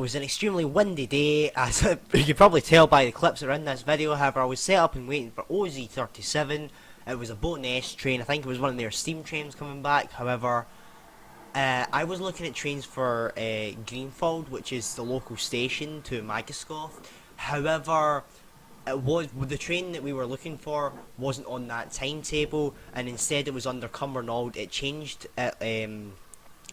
was an extremely windy day, as you can probably tell by the clips that are in this video. However, I was set up and waiting for OZ37. It was a boat and S train. I think it was one of their steam trains coming back. However, I was looking at trains for Greenfield, which is the local station to Magiscroft. However, the train that we were looking for wasn't on that timetable, and instead it was under Cumbernauld. It changed at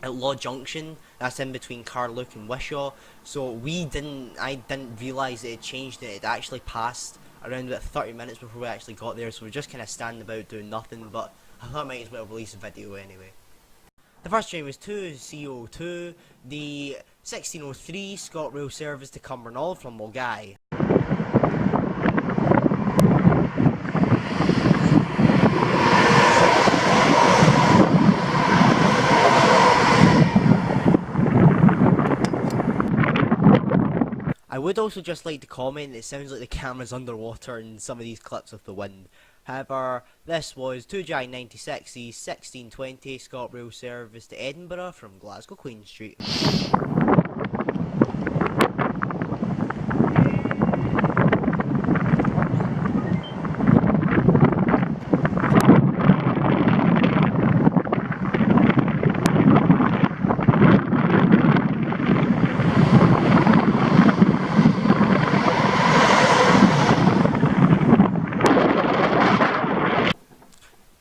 Law Junction. That's in between Carluke and Wishaw. So I didn't realise that it changed. It actually passed around about 30 minutes before we actually got there. So we're just kind of standing about doing nothing. But I thought I might as well release a video anyway. The first train was 2CO2, the 1603 ScotRail service to Cumbernauld from Mulgai. I would also just like to comment, it sounds like the camera's underwater in some of these clips of the wind. However, this was 2J96, the 1620 ScotRail service to Edinburgh from Glasgow Queen Street.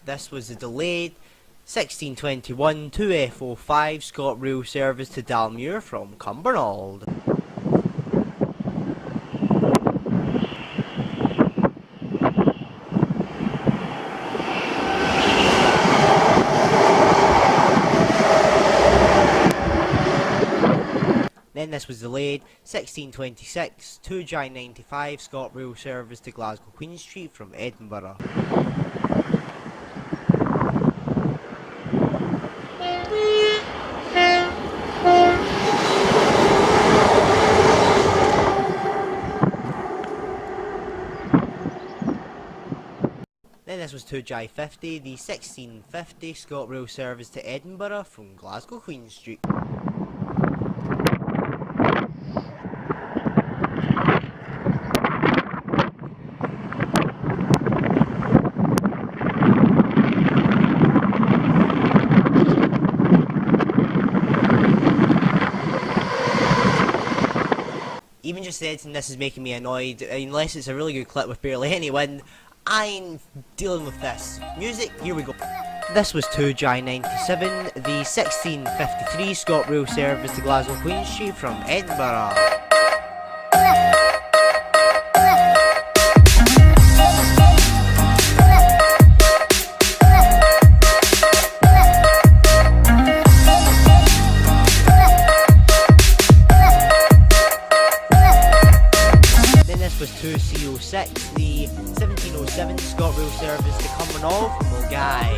This was the delayed 1621 2F05 ScotRail service to Dalmuir from Cumbernauld. Then this was delayed 1626 2J95 ScotRail service to Glasgow Queen Street from Edinburgh. Then this was 2J50, the 1650 ScotRail service to Edinburgh from Glasgow Queen Street. Even just editing this is making me annoyed. Unless it's a really good clip with barely any wind, I'm dealing with this. Music, here we go. This was 2J97, the 1653 ScotRail service to Glasgow Queen Street from Edinburgh. Was 2CO6, the 1707 ScotRail service to Cumbernauld from Mulgai.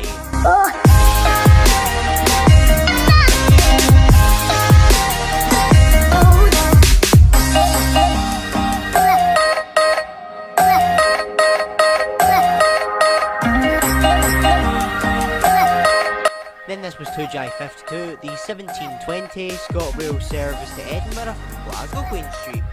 Then this was 2J52, the 1720 ScotRail service to Edinburgh from Glasgow Queen Street.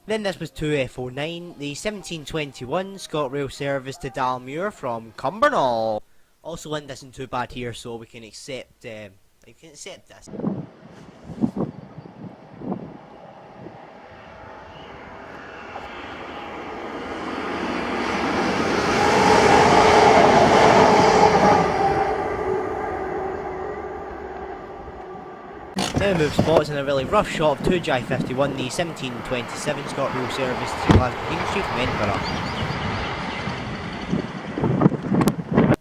Then this was 2F09, the 1721 ScotRail service to Dalmuir from Cumbernauld. Also, wind isn't too bad here, so we can accept this. Now we move spots in a really rough shot of 2J51, the 1727 ScotRail service to Glasgow Queen Street from Edinburgh.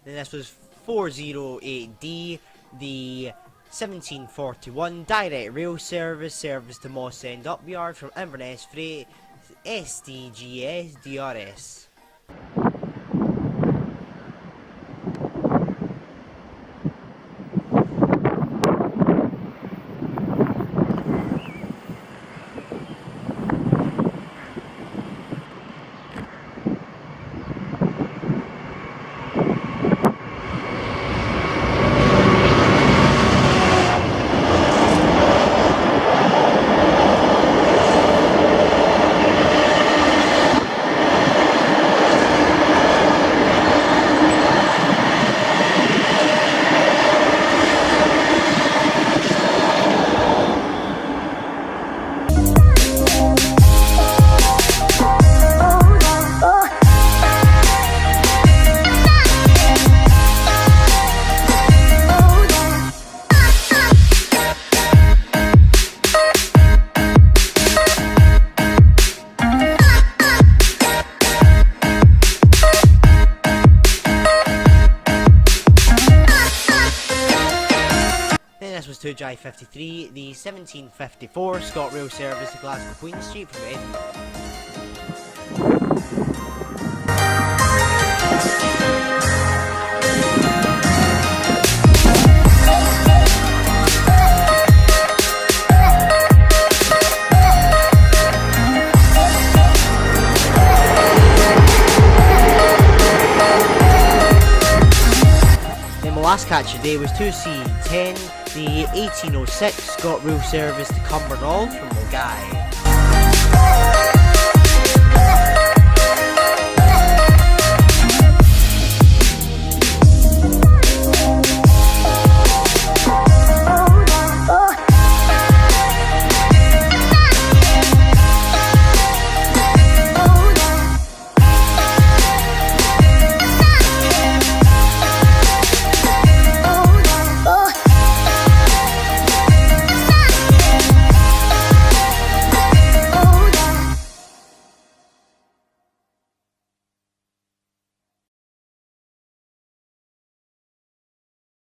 Then this was 408D, the 1741 direct rail service to Moss End Upyard from Inverness Freight SDGS DRS. this was 2 July 53, the 1754 ScotRail service to Glasgow Queen Street from Edinburgh. Last catch of the day was 2C10, the 1806 ScotRail service to Cumbernauld from Mulgai.